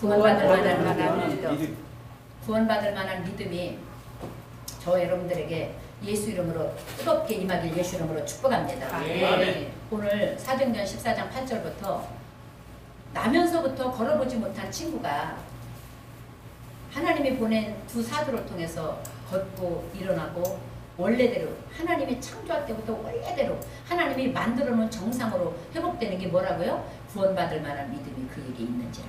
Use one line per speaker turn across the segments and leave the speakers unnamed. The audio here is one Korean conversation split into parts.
구원받을 만한 믿음. 구원받을 만한 믿음이 저 여러분들에게 예수 이름으로 뜨겁게 임하길 예수 이름으로 축복합니다. 오늘 사도행전 14장 8절부터 나면서부터 걸어보지 못한 친구가 하나님이 보낸 두 사도를 통해서 걷고 일어나고 원래대로 하나님이 창조할 때부터 원래대로 하나님이 만들어 놓은 정상으로 회복되는 게 뭐라고요? 구원받을 만한 믿음이 그에게 있는지라.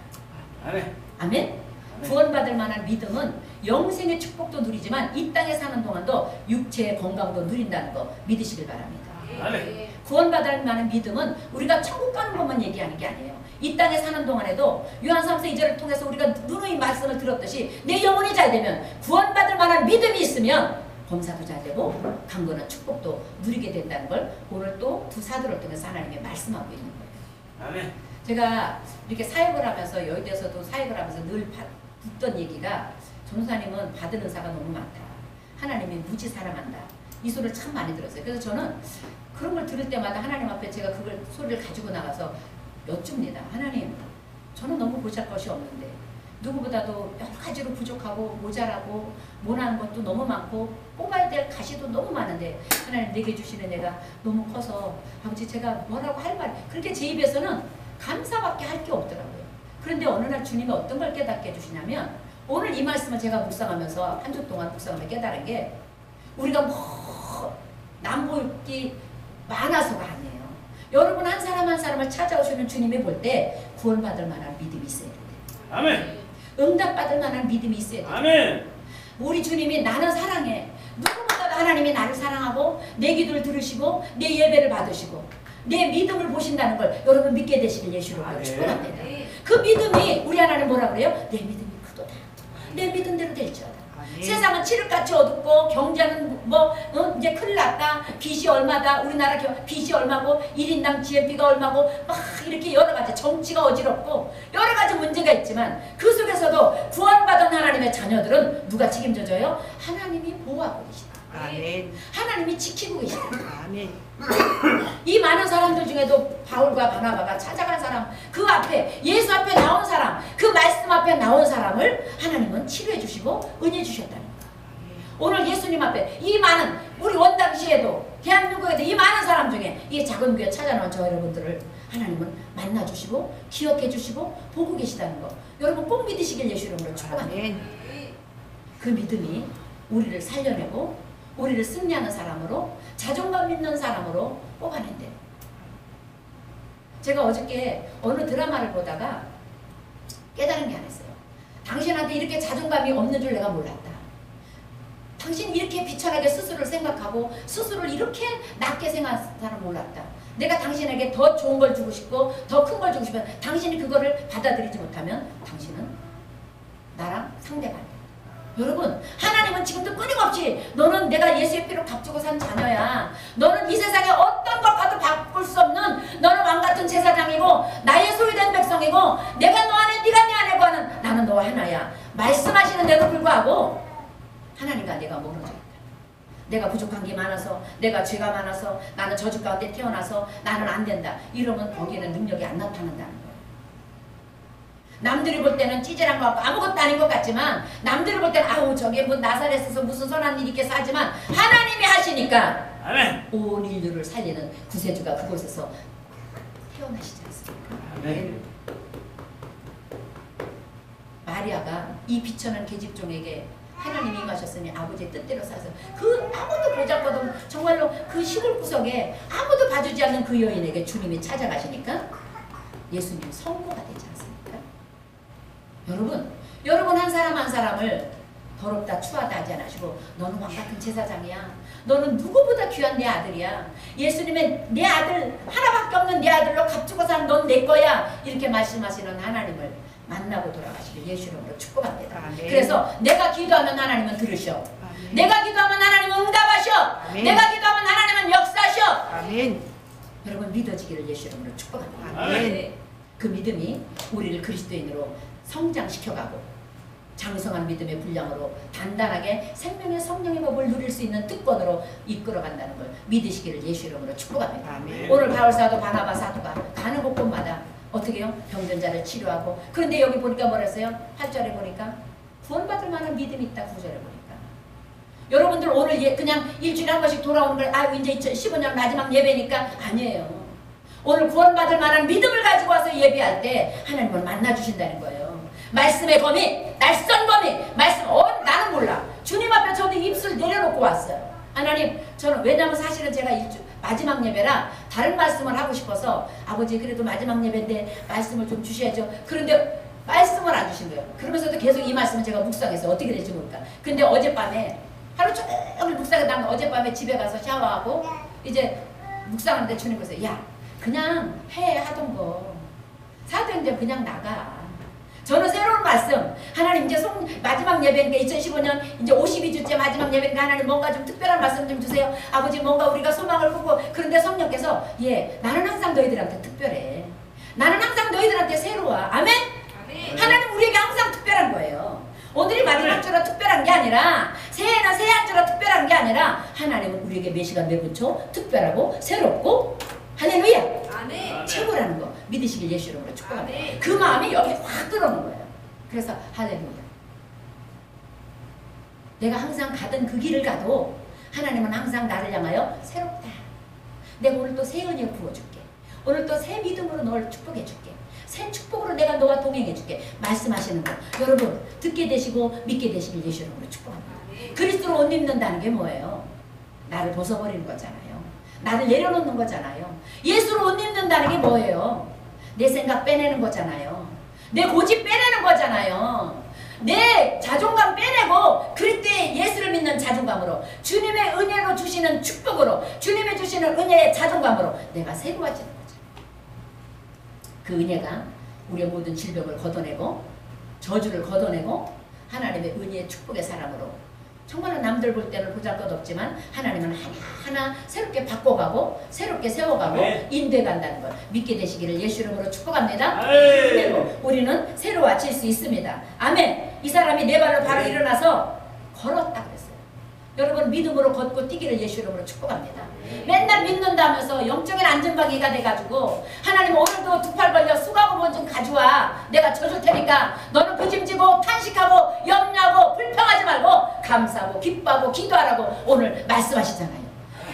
아멘.
아멘. 구원받을 만한 믿음은 영생의 축복도 누리지만 이 땅에 사는 동안도 육체의 건강도 누린다는 거 믿으시길 바랍니다.
아멘.
구원받을 만한 믿음은 우리가 천국 가는 것만 얘기하는 게 아니에요. 이 땅에 사는 동안에도 요한 3서 2절을 통해서 우리가 누누이 말씀을 들었듯이 내 영혼이 잘 되면 구원받을 만한 믿음이 있으면 범사도 잘 되고 강건한 축복도 누리게 된다는 걸 오늘 또 두 사도를 통해서 하나님이 말씀하고 있는 거예요.
아멘.
제가 이렇게 사역을 하면서 여의도에서도 사역을 하면서 늘 듣던 얘기가 전도사님은 받은 은사가 너무 많다. 하나님이 무지 사랑한다. 이 소리를 참 많이 들었어요. 그래서 저는 그런 걸 들을 때마다 하나님 앞에 제가 그걸 소리를 가지고 나가서 여쭙니다. 하나님, 저는 너무 보잘것이 없는데 누구보다도 여러 가지로 부족하고 모자라고 모난 것도 너무 많고 뽑아야 될 가시도 너무 많은데 하나님 내게 주시는 애가 너무 커서 아버지 제가 뭐라고 할 말 그렇게 제 입에서는 감사밖에 할 게 없더라고요. 그런데 어느 날 주님이 어떤 걸 깨닫게 해주시냐면 오늘 이 말씀을 제가 묵상하면서 한 주 동안 묵상하며 깨달은 게 우리가 뭐 남보기 많아서가 아니에요. 여러분 한 사람 한 사람을 찾아오시는 주님이 볼 때 구원받을 만한 믿음이 있어야 돼요.
아멘.
응답받을 만한 믿음이 있어야 돼요.
아멘.
우리 주님이 나는 사랑해. 누구보다도 하나님이 나를 사랑하고 내 기도를 들으시고 내 예배를 받으시고 내 믿음을 보신다는 걸 여러분 믿게 되시길 예수로 축복합니다. 그 믿음이 우리 하나님 뭐라 그래요? 내 믿음이 크도다. 내 믿음대로 될지어다. 세상은 칠흑같이 어둡고 경제는 이제 큰일 났다. 빚이 얼마다. 우리나라 빚이 얼마고 1인당 GNP가 얼마고 막 이렇게 여러 가지 정치가 어지럽고 여러 가지 문제가 있지만 그 속에서도 구원받은 하나님의 자녀들은 누가 책임져줘요? 하나님이 보호하고 계시다.
아멘.
하나님이 지키고 계시다.
아멘.
이 많은 사람들 중에도 바울과 바나바가 찾아간 사람, 그 앞에 예수 앞에 나온 사람, 그 말씀 앞에 나온 사람을 하나님은 치료해 주시고 은혜 주셨다는 거예요. 오늘 예수님 앞에 이 많은 우리 원당시에도 대한민국에도 이 많은 사람 중에 이 작은 교회 찾아나온 저 여러분들을 하나님은 만나주시고 기억해 주시고 보고 계시다는 거 여러분 꼭 믿으시길 예수 이름으로 축복합니다. 그 믿음이 우리를 살려내고 우리를 승리하는 사람으로 자존감 있는 사람으로 뽑아낸대요. 제가 어저께 어느 드라마를 보다가 깨달은 게 하나 있어요. 당신한테 이렇게 자존감이 없는 줄 내가 몰랐다. 당신이 이렇게 비천하게 스스로를 생각하고 스스로를 이렇게 낮게 생각하는 사람 몰랐다. 내가 당신에게 더 좋은 걸 주고 싶고 더 큰 걸 주고 싶으면 당신이 그거를 받아들이지 못하면 당신은 나랑 상대가 안 돼. 여러분 하나님은 지금도 끊임없이 너는 내가 예수의 피로 값주고 산 자녀야. 너는 이 세상에 어떤 것과도 바꿀 수 없는 너는 왕같은 제사장이고 나의 소유된 백성이고 내가 너 안에 네가 내 안에 거하는 나는 너와 하나야. 말씀하시는데도 불구하고 하나님과 내가 멀어져 있다. 내가 부족한 게 많아서 내가 죄가 많아서 나는 저주 가운데 태어나서 나는 안 된다. 이러면 거기에는 능력이 안 나타난다는 거예요. 남들이 볼 때는 찌질한 것 같고 아무것도 아닌 것 같지만 남들이 볼 때는 아우 저게 뭐 나사렛에서 무슨 선한 일이 있겠어 하지만 하나님이 하시니까
아멘.
온 인류를 살리는 구세주가 그곳에서 태어나시지 않습니까?
아멘.
마리아가 이 비천한 계집종에게 하나님이 임하셨으니 아버지의 뜻대로 사서 그 아무도 보잘것없는 정말로 그 시골 구석에 아무도 봐주지 않는 그 여인에게 주님이 찾아가시니까 예수님 성모가 되지 않습니까? 여러분 한 사람 한 사람을 더럽다 추하다 하지 않으시고 너는 왕같은 제사장이야. 너는 누구보다 귀한 내 아들이야. 예수님의 내 아들 하나밖에 없는 내 아들로 값주고 산 넌 내 거야. 이렇게 말씀하시는 하나님을 만나고 돌아가시길 예수 이름으로 축복합니다.
아멘.
그래서 내가 기도하면 하나님은 들으셔.
아멘.
내가 기도하면 하나님은 응답하셔.
아멘.
내가 기도하면 하나님은 역사하셔.
아멘.
여러분 믿어지기를 예수 이름으로 축복합니다.
아멘.
그 믿음이 우리를 그리스도인으로 성장시켜가고 장성한 믿음의 분량으로 단단하게 생명의 성령의 법을 누릴 수 있는 특권으로 이끌어간다는 걸 믿으시기를 예수 이름으로 축복합니다.
아멘.
오늘 바울 사도 바나바 사도가 가는 곳곳마다 어떻게 해요? 병든 자를 치료하고. 그런데 여기 보니까 뭐라 했어요? 8절에 보니까 구원받을 만한 믿음이 있다. 9절에 보니까. 여러분들 오늘 그냥 일주일에 한 번씩 돌아오는 걸 이제 2015년 마지막 예배니까 아니에요. 오늘 구원받을 만한 믿음을 가지고 와서 예배할 때 하나님을 만나주신다는 거예요. 말씀의 검이, 날선 검이, 말씀, 나는 몰라. 주님 앞에 저도 입술 내려놓고 왔어요. 하나님, 저는 왜냐면 사실은 제가 마지막 예배라 다른 말씀을 하고 싶어서 아버지 그래도 마지막 예배인데 말씀을 좀 주셔야죠. 그런데 말씀을 안 주신 거예요. 그러면서도 계속 이 말씀을 제가 묵상했어요. 어떻게 될지 모르니까. 근데 어젯밤에 하루 종일 묵상하다가 어젯밤에 집에 가서 샤워하고 이제 묵상하는데 주님께서 야 그냥 해 하던 거 사도인데 그냥 나가. 저는 새로운 말씀 하나님 이제 마지막 예배니까 2015년 이제 52주째 마지막 예배니까 하나님 뭔가 좀 특별한 말씀 좀 주세요. 아버지 뭔가 우리가 소망을 품고. 그런데 성령께서 나는 항상 너희들한테 특별해. 나는 항상 너희들한테 새로워. 아멘? 아멘. 하나님 우리에게 항상 특별한 거예요. 오늘이 마지막 주로 특별한 게 아니라 새해나 새해한 주로 특별한 게 아니라 하나님은 우리에게 매 시간 매 분초 특별하고 새롭고 할렐루야. 아멘. 최고라는 거 믿으시길 예수 이름으로 축복합니다. 그 마음이 여기 확 들어오는 거예요. 그래서 할렐루야. 내가 항상 가던 그 길을 가도 하나님은 항상 나를 향하여 새롭다. 내가 오늘 또 새 은혜 부어줄게. 오늘 또 새 믿음으로 널 축복해줄게. 새 축복으로 내가 너와 동행해줄게. 말씀하시는 거 여러분 듣게 되시고 믿게 되시길 예수 이름으로 축복합니다. 그리스도로 옷 입는다는 게 뭐예요? 나를 벗어버리는 거잖아요. 나를 내려놓는 거잖아요. 예수로 옷 입는다는 게 뭐예요? 내 생각 빼내는 거잖아요. 내 고집 빼내는 거잖아요. 내 자존감 빼내고 그때 예수를 믿는 자존감으로 주님의 은혜로 주시는 축복으로 주님의 주시는 은혜의 자존감으로 내가 새로워지는 거죠. 그 은혜가 우리의 모든 질병을 걷어내고 저주를 걷어내고 하나님의 은혜의 축복의 사람으로 정말로 남들 볼 때는 보잘것없지만 하나님은 하나하나 새롭게 바꿔가고 새롭게 세워가고 인도해간다는 걸 믿게 되시기를 예수 이름으로 축복합니다. 그대로 우리는 새로워질 수 있습니다. 아멘. 이 사람이 네 발로 바로 일어나서 걸었다 그랬어요. 여러분 믿음으로 걷고 뛰기를 예수 이름으로 축복합니다. 맨날 믿는다면서 영적인 안전박이가 돼가지고 하나님 오늘도 두 팔 벌려 수고하고 좀 가져와. 내가 져줄 테니까 너는 부짐지고 탄식하고 염려하고 불평하지 말고 감사하고 기뻐하고 기도하라고 오늘 말씀하시잖아요.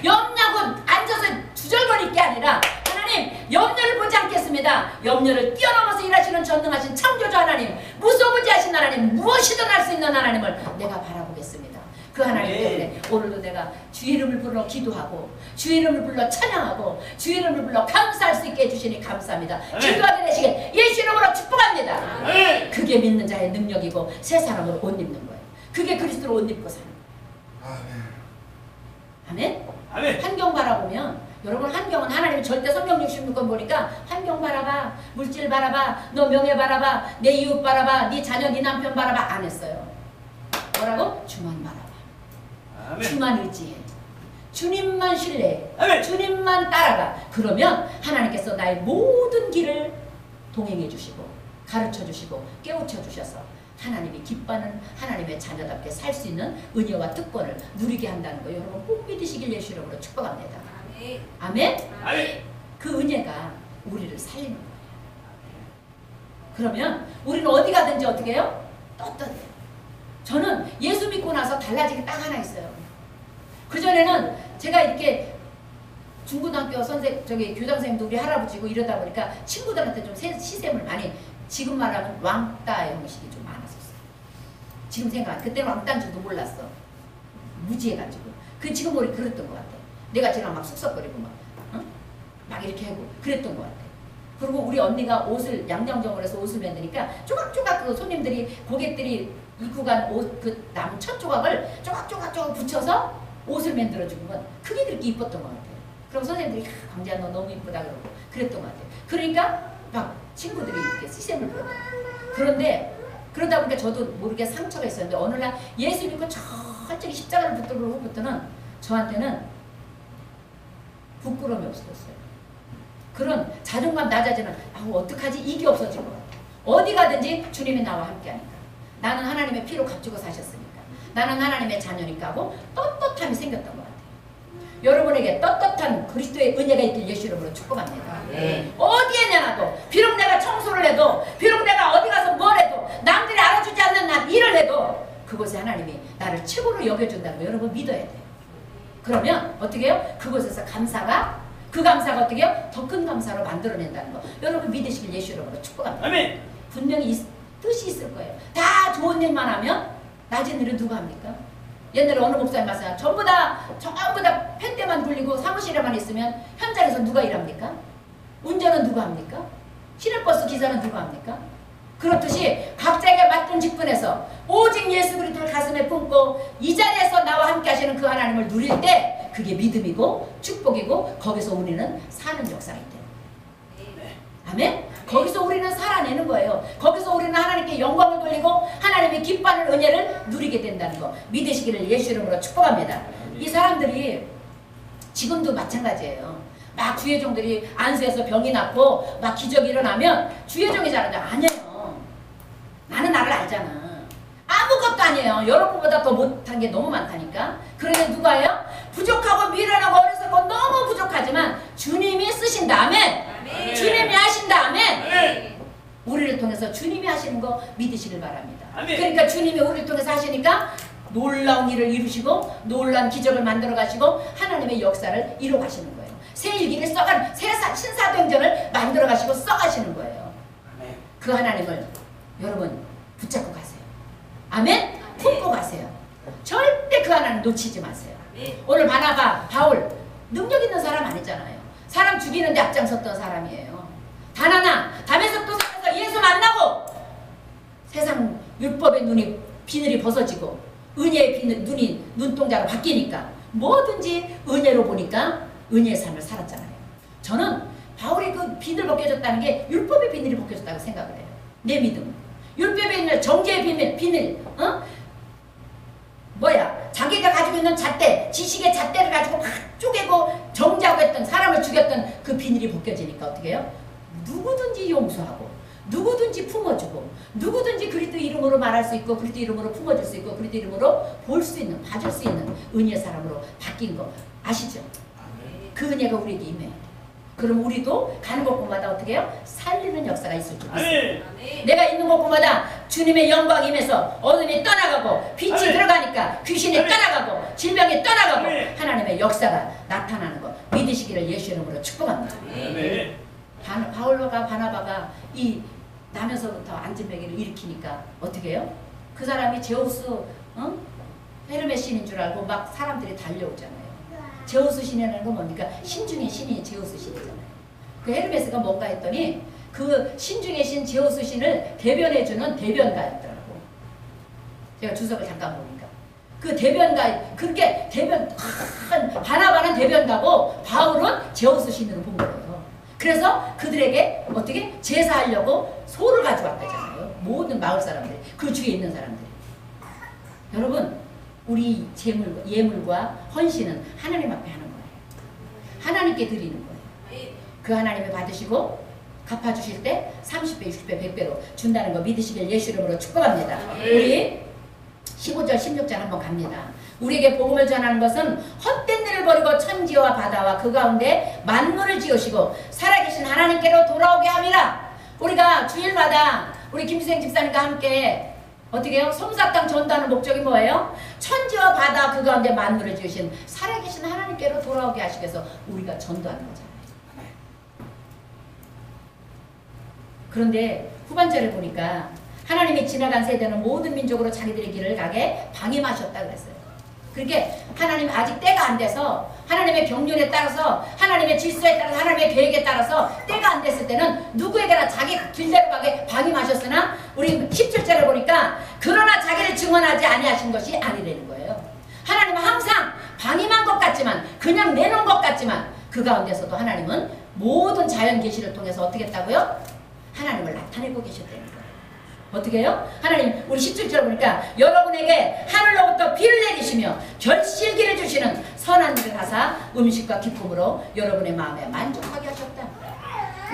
염려하고 앉아서 주절거릴 게 아니라 하나님 염려를 보지 않겠습니다. 염려를 뛰어넘어서 일하시는 전능하신 창조주 하나님, 무소부지하신 하나님, 무엇이든 할 수 있는 하나님을 내가 바라보겠습니다. 그 하나님 때문에 오늘도 내가 주 이름을 불러 기도하고 주 이름을 불러 찬양하고 주 이름을 불러 감사할 수 있게 해주시니 감사합니다. 기도하게 되시길 예수 이름으로 축복합니다. 그게 믿는 자의 능력이고 새 사람으로 옷 입는 거예요. 그게 그리스도로 옷 입고 사는 거예요. 아멘? 아멘? 환경 바라보면 여러분 환경은 하나님이 절대 성경 66권 보니까 환경 바라봐, 물질 바라봐, 너 명예 바라봐, 내 이웃 바라봐, 네 자녀, 네 남편 바라봐 안 했어요. 뭐라고? 주만 바라봐. 아멘. 주만 의지해. 주님만 신뢰해. 아멘. 주님만 따라가. 그러면 하나님께서 나의 모든 길을 동행해 주시고 가르쳐 주시고 깨우쳐 주셔서 하나님이 기뻐하는 하나님의 자녀답게 살 수 있는 은혜와 특권을 누리게 한다는 거 여러분 꼭 믿으시길 예수 이름으로 축복합니다. 아멘. 아멘? 아멘. 그 은혜가 우리를 살리는 거예요. 그러면 우리는 어디 가든지 어떻게 해요? 떳떳해요. 저는 예수 믿고 나서 달라진 게 딱 하나 있어요. 그전에는 제가 이렇게 중고등학교 교장선생님도 우리 할아버지고 이러다 보니까 친구들한테 좀 시샘을 많이 지금 말하면 왕따 형식이 좀 많았었어요. 지금 생각 그때는 왕따인 줄도 몰랐어. 무지해가지고. 지금 우리 그랬던 것 같아. 내가 지금 막 쑥덕거리고 막 이렇게 하고 그랬던 것 같아. 그리고 우리 언니가 옷을 양정정을 해서 옷을 만드니까 조각조각 그 손님들이 고객들이 입고 간 옷 그 나무 첫 조각을 조각조각 붙여서 옷을 만들어주는 건 그게 그렇게 이뻤던 것 같아요. 그럼 선생님들이 광재야 너 너무 이쁘다 그러고 그랬던 것 같아요. 그러니까 막 친구들이 이렇게 시샘을 부렸던 거예요. 그런데 그러다 보니까 저도 모르게 상처가 있었는데 어느 날 예수 믿고 저쪽에 십자가를 붙들고 후부터는 저한테는 부끄러움이 없어졌어요. 그런 자존감 낮아지는 어떡하지 이게 없어진 것 같아요. 어디 가든지 주님이 나와 함께하니까 나는 하나님의 피로 값주고 사셨으니까 나는 하나님의 자녀니까 하고 떳떳함이 생겼던 것 같아요. 여러분에게 떳떳한 그리스도의 은혜가 있길 예수 이름으로 축복합니다.
네.
어디에 내놔도 비록 내가 청소를 해도 비록 내가 어디 가서 뭘 해도 남들이 알아주지 않는 난 일을 해도 그곳에 하나님이 나를 최고로 여겨준다는 거 여러분 믿어야 돼요. 그러면 어떻게 해요? 그곳에서 감사가 그 감사가 어떻게 해요? 더 큰 감사로 만들어낸다는 거 여러분 믿으시길 예수 이름으로 축복합니다.
아멘.
분명히 뜻이 있을 거예요. 다 좋은 일만 하면 낮은 일은 누가 합니까? 옛날에 어느 목사님 말씀 전부 다 펜대만 굴리고 사무실에만 있으면 현장에서 누가 일합니까? 운전은 누가 합니까? 시내버스 기사는 누가 합니까? 그렇듯이 각자에게 맡은 직분에서 오직 예수 그리스도를 가슴에 품고 이 자리에서 나와 함께 하시는 그 하나님을 누릴 때 그게 믿음이고 축복이고 거기서 우리는 사는 역사가 있대요. 아멘? 거기서 우리는 살아내는 거예요. 거기서 우리는 하나님께 영광을 돌리고 하나님의 기뻐하는 은혜를 누리게 된다는 거 믿으시기를 예수 이름으로 축복합니다. 이 사람들이 지금도 마찬가지예요. 막 주예종들이 안수해서 병이 낫고 막 기적이 일어나면 주예종이 잘하죠. 아니에요. 나는 나를 알잖아. 아무것도 아니에요. 여러분보다 더 못한 게 너무 많다니까. 그런데 누가요? 부족하고 미련하고 어리석고 너무 부족하지만 주님이 쓰신다. 아멘.
아멘.
주님이 하신다. 아멘.
아멘.
우리를 통해서 주님이 하시는 거 믿으시길 바랍니다.
아멘.
그러니까 주님이 우리를 통해서 하시니까 놀라운 일을 이루시고 놀라운 기적을 만들어 가시고 하나님의 역사를 이루어 가시는 거예요. 새 일기를 써간 신사도행전을 만들어 가시고 써 가시는 거예요.
아멘.
그 하나님을 여러분 붙잡고 가세요. 아멘? 품고 가세요. 절대 그 하나님 놓치지 마세요. 오늘 바나바, 바울 능력 있는 사람 아니잖아요. 사람 죽이는데 앞장섰던 사람이에요. 단 하나 담에서 또 살아서 예수 만나고 세상 율법의 눈이 비늘이 벗어지고 은혜의 비늘, 눈이 눈동자로 바뀌니까 뭐든지 은혜로 보니까 은혜의 삶을 살았잖아요. 저는 바울이 그 비늘 벗겨졌다는 게 율법의 비늘이 벗겨졌다고 생각을 해요. 내 믿음. 율법의 비늘, 정죄의 비늘, 자기가 가지고 있는 잣대, 지식의 잣대를 가지고 막 쪼개고 정죄하고 했던 사람을 죽였던 그 비늘이 벗겨지니까 어떻게 해요? 누구든지 용서하고 누구든지 품어주고 누구든지 그리스도 이름으로 말할 수 있고 그리스도 이름으로 품어줄 수 있고 그리스도 이름으로 볼 수 있는, 봐줄 수 있는 은혜의 사람으로 바뀐 거 아시죠? 그 은혜가 우리에게 임해야 돼. 그럼 우리도 가는 곳마다 어떻게 해요? 살리는 역사가 있을 줄 믿어요. 내가 있는 곳마다 주님의 영광이 임해서 어둠이 떠나가고 빛이
아멘.
들어가니까 귀신이
아멘.
떠나가고 질병이 떠나가고
아멘.
하나님의 역사가 나타나는 거 믿으시기를 예수 이름으로 축복합니다.
아멘.
바울과 바나바가 이 나면서부터 안진뱅이를 일으키니까 어떻게 해요? 그 사람이 제우스 헤르메스 신인 줄 알고 막 사람들이 달려오잖아요. 제우스 신이라는 건 뭡니까? 신중의 신이 제우스 신이잖아요. 그 헤르메스가 뭔가 했더니 그 신중의 신 제우스 신을 대변해주는 대변가였더라고. 제가 주석을 잠깐 보니까 그 대변가, 그렇게 바나바는 대변가고 바울은 제우스 신으로 본 거예요. 그래서 그들에게 어떻게 제사하려고 소를 가져왔다잖아요. 모든 마을 사람들이, 그 주위에 있는 사람들이. 여러분, 우리 예물과 헌신은 하나님 앞에 하는 거예요. 하나님께 드리는 거예요. 그 하나님이 받으시고 갚아주실 때 30배, 60배, 100배로 준다는 거 믿으시길 예수 이름으로 축복합니다. 우리 15절, 16절 한번 갑니다. 우리에게 복음을 전하는 것은 헛된 일을 버리고 천지와 바다와 그 가운데 만물을 지으시고 살아계신 하나님께로 돌아오게 함이라. 우리가 주일마다 우리 김수생 집사님과 함께 어떻게 해요? 솜사탕 전도하는 목적이 뭐예요? 천지와 바다 그 가운데 만물을 지으신 살아계신 하나님께로 돌아오게 하시기 위해서 우리가 전도하는 거잖아요. 그런데 후반절에 보니까 하나님이 지나간 세대는 모든 민족으로 자기들의 길을 가게 방임하셨다 그랬어요. 그렇게 하나님 아직 때가 안 돼서 하나님의 경륜에 따라서 하나님의 질서에 따라서 하나님의 계획에 따라서 때가 안 됐을 때는 누구에게나 자기 길대로 가게 방임하셨으나 우리 17절에 보니까 그러나 자기를 증언하지 아니하신 것이 아니라는 거예요. 하나님은 항상 방임한 것 같지만 그냥 내놓은 것 같지만 그 가운데서도 하나님은 모든 자연 계시를 통해서 어떻게 했다고요? 하나님을 나타내고 계셨다는 거예요. 어떻게 해요? 하나님 우리 17절 보니까 여러분에게 하늘로부터 비를 내리시며 결실기를 주시는 선한 일을 하사 음식과 기쁨으로 여러분의 마음에 만족하게 하셨다.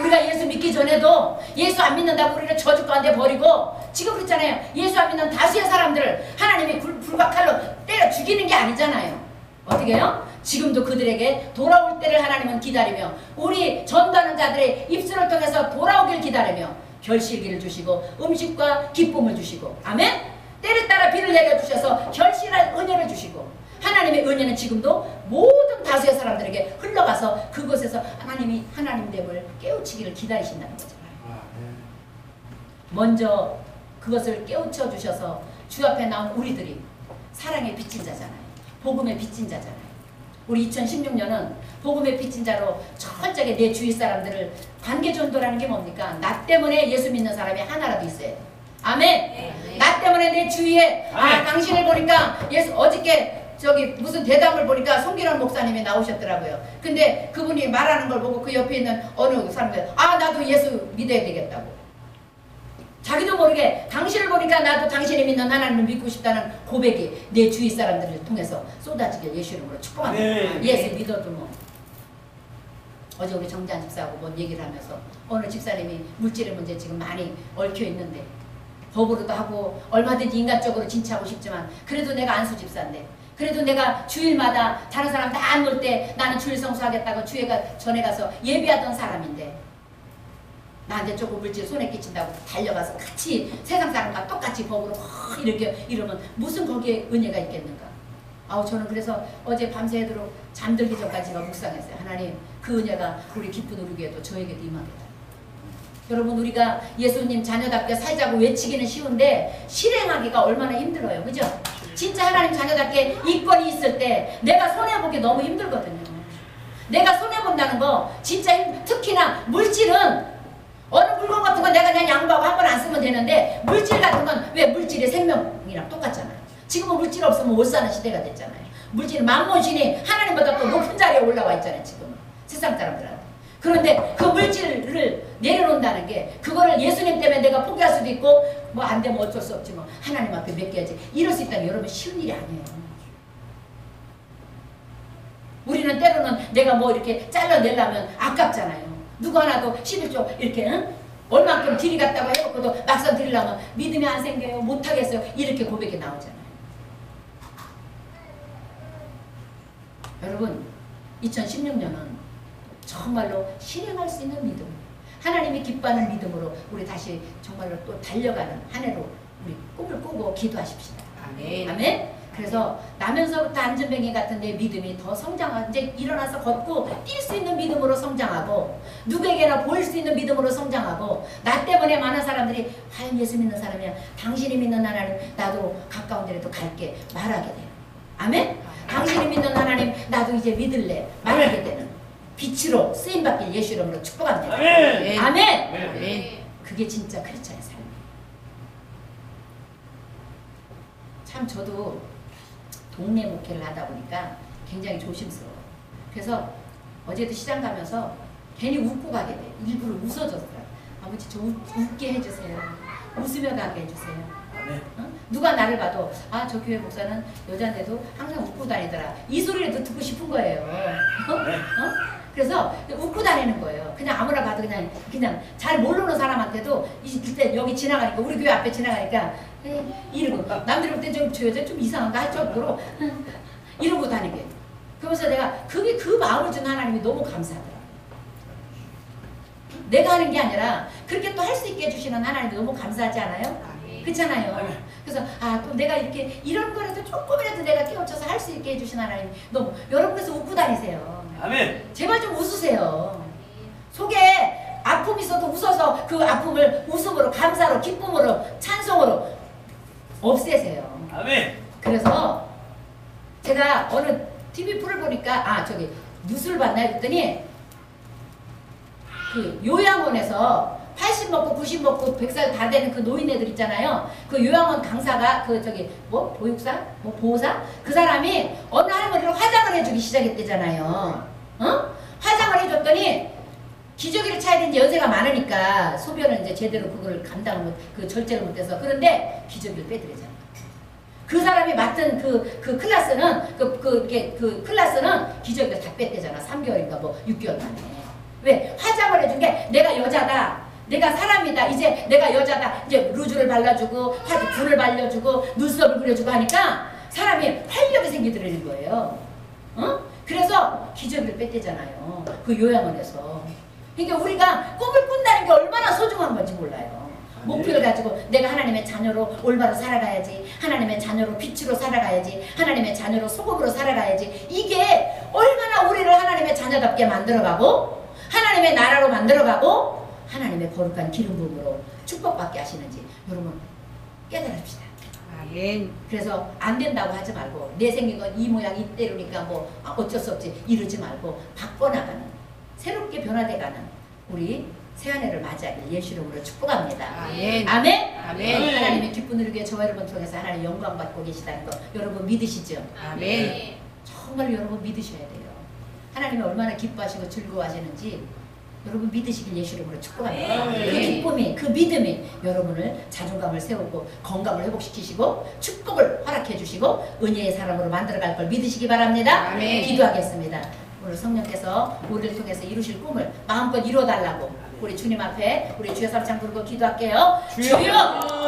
우리가 예수 믿기 전에도 예수 안 믿는다고 우리를 저주 가운데 버리고 지금 그렇잖아요. 예수 안 믿는 다수의 사람들을 하나님이 불과 칼로 때려 죽이는 게 아니잖아요. 어떻게 해요? 지금도 그들에게 돌아올 때를 하나님은 기다리며 우리 전도하는 자들의 입술을 통해서 돌아오길 기다리며 결실기를 주시고 음식과 기쁨을 주시고 아멘. 때를 따라 비를 내려주셔서 결실할 은혜를 주시고 하나님의 은혜는 지금도 모든 다수의 사람들에게 흘러가서 그곳에서 하나님이 하나님됨을 깨우치기를 기다리신다는 거죠. 먼저 그것을 깨우쳐 주셔서 주 앞에 나온 우리들이 사랑의 빚진 자잖아요. 복음의 빚진 자잖아요. 우리 2016년은 복음의 빚진 자로 철저하게 내 주위 사람들을 관계전도라는 게 뭡니까? 나 때문에 예수 믿는 사람이 하나라도 있어야 돼. 아멘. 나 때문에 내 주위에 당신을 보니까 예수 어저께 저기 무슨 대담을 보니까 송기란 목사님이 나오셨더라고요. 근데 그분이 말하는 걸 보고 그 옆에 있는 어느 사람들 나도 예수 믿어야 되겠다고. 자기도 모르게 당신을 보니까 나도 당신이 믿는 하나님을 믿고 싶다는 고백이 내 주위 사람들을 통해서 쏟아지길 예수 이름으로 축복합니다. 예수 믿어도 뭐. 어제 우리 정재한 집사하고 뭔 얘기를 하면서 어느 집사님이 물질의 문제 지금 많이 얽혀 있는데 법으로도 하고 얼마든지 인간적으로 진취하고 싶지만 그래도 내가 안수 집사인데 그래도 내가 주일마다 다른 사람 다 안 놀 때 나는 주일 성수하겠다고 주일가 전에 가서 예배하던 사람인데 나한테 조금 물질 손에 끼친다고 달려가서 같이 세상 사람과 똑같이 법으로 이렇게 이러면 무슨 거기에 은혜가 있겠는가. 저는 그래서 어제 밤새도록 잠들기 전까지 제가 묵상했어요. 하나님 그 은혜가 우리 기쁜 우리 교회도 저에게도 임하겠다. 여러분 우리가 예수님 자녀답게 살자고 외치기는 쉬운데 실행하기가 얼마나 힘들어요. 그죠? 진짜 하나님 자녀답게 이권이 있을 때 내가 손해보기 너무 힘들거든요. 내가 손해본다는 거 진짜 특히나 물질은 어느 물건 같은 건 내가 그냥 양보하고 한 번 안 쓰면 되는데 물질 같은 건 왜 물질이 생명이랑 똑같잖아요. 지금은 물질 없으면 못 사는 시대가 됐잖아요. 물질은 만몬신이 하나님보다 또 높은 자리에 올라와 있잖아요. 지금은 세상 사람들한테. 그런데 그 물질을 내려놓는다는 게 그거를 예수님 때문에 내가 포기할 수도 있고 뭐 안 되면 어쩔 수 없지 뭐 하나님 앞에 맡겨야지 이럴 수 있다는 게 여러분 쉬운 일이 아니에요. 우리는 때로는 내가 뭐 이렇게 잘라내려면 아깝잖아요. 누구 하나도 11조 이렇게 얼만큼 딜이 갔다고 해놓고도 막상 드리려면 믿음이 안 생겨요. 못하겠어요. 이렇게 고백이 나오잖아요. 여러분 2016년은 정말로 실행할 수 있는 믿음 하나님이 기뻐하는 믿음으로 우리 다시 정말로 또 달려가는 한 해로 우리 꿈을 꾸고 기도하십시다.
아멘.
아멘. 그래서 나면서부터 안전뱅이 같은 내 믿음이 더 성장하고 이제 일어나서 걷고 뛸 수 있는 믿음으로 성장하고 누구에게나 보일 수 있는 믿음으로 성장하고 나 때문에 많은 사람들이 과연 예수 믿는 사람이야 당신이 믿는 하나님 나도 가까운 데라도 갈게 말하게 돼요. 아멘. 당신이 믿는 하나님 나도 이제 믿을래 말하게 되는 빛으로 쓰임받길 예수 이름으로 축복합니다.
아멘.
아멘.
아멘.
그게 진짜 크리스찬의 삶이에요. 참 저도 동네 목회를 하다 보니까 굉장히 조심스러워요. 그래서 어제도 시장 가면서 괜히 웃고 가게 돼. 일부러 웃어줬어요. 아버지 저 웃게 해주세요. 웃으며 가게 해주세요. 누가 나를 봐도 저 교회 목사는 여자인데도 항상 웃고 다니더라. 이 소리라도 듣고 싶은 거예요. 그래서 웃고 다니는 거예요. 그냥 아무나 봐도 그냥 잘 모르는 사람한테도 이때 여기 지나가니까 우리 교회 앞에 지나가니까 이러고 남들이 볼 때 저 여자 좀 이상한가 할 정도로 이러고 다니게. 그러면서 내가 그게 그 마음을 준 하나님이 너무 감사하더라. 내가 하는 게 아니라 그렇게 또 할 수 있게 해주시는 하나님이 너무 감사하지 않아요? 그렇잖아요. 그래서 또 내가 이렇게 이런 거라도 조금이라도 내가 깨우쳐서 할 수 있게 해주신 하나님 너무 여러분 그래서 웃고 다니세요.
아멘.
제발 좀 웃으세요. 속에 아픔이 있어도 웃어서 그 아픔을 웃음으로 감사로 기쁨으로 찬송으로 없애세요.
아멘.
그래서 제가 어느 TV 프로를 보니까 저기 뉴스를 봤나 했더니 그 요양원에서 80 먹고 90 먹고 100살 다 되는 그 노인네들 있잖아요. 그 요양원 강사가 그 저기 뭐 보육사? 뭐 보호사? 그 사람이 어느 할머니를 화장을 해주기 시작했대잖아요. 화장을 해줬더니 기저귀를 차야 되는 연세가 많으니까 소변을 이제 제대로 그걸 감당을 그 절제를 못해서 그런데 기저귀를 빼드리잖아요. 그 사람이 맡은 그 클래스는 그 클래스는 기저귀를 다 뺐대잖아. 3개월인가 뭐 6개월 만에. 왜? 화장을 해준 게 내가 여자다. 내가 사람이다. 이제 내가 여자다. 이제 루즈를 발라주고 붓을 발려주고 눈썹을 그려주고 하니까 사람이 활력이 생기더라는 거예요. 그래서 기저귀를 뺐대잖아요. 그 요양원에서. 그러니까 우리가 꿈을 꾼다는 게 얼마나 소중한 건지 몰라요. 목표를 가지고 내가 하나님의 자녀로 올바로 살아가야지. 하나님의 자녀로 빛으로 살아가야지. 하나님의 자녀로 소금으로 살아가야지. 이게 얼마나 우리를 하나님의 자녀답게 만들어가고 하나님의 나라로 만들어가고 하나님의 거룩한 기름 부음으로 축복받게 하시는지 여러분 깨달읍시다.
아멘.
그래서 안 된다고 하지 말고 내 생긴 건 이 모양 이대로니까 뭐 어쩔 수 없지 이러지 말고 바꿔나가는 새롭게 변화돼가는 우리 새한 해를 맞이하길 예수 이름으로 축복합니다.
아멘.
아멘.
아멘.
하나님의 기쁜 누리게 저와 여러분 통해서 하나님 영광 받고 계시다는 거 여러분 믿으시죠?
아멘.
정말 여러분 믿으셔야 돼요. 하나님이 얼마나 기뻐하시고 즐거워하시는지 여러분 믿으시길 예수 이름으로 축복합니다.
아멘.
그 기쁨이 그 믿음이 여러분을 자존감을 세우고 건강을 회복시키시고 축복을 허락해 주시고 은혜의 사람으로 만들어갈 걸 믿으시기 바랍니다.
아멘.
기도하겠습니다. 오늘 성령께서 우리를 통해서 이루실 꿈을 마음껏 이루어달라고 우리 주님 앞에 우리 주여 삼창 부르고 기도할게요.
주여.
주여!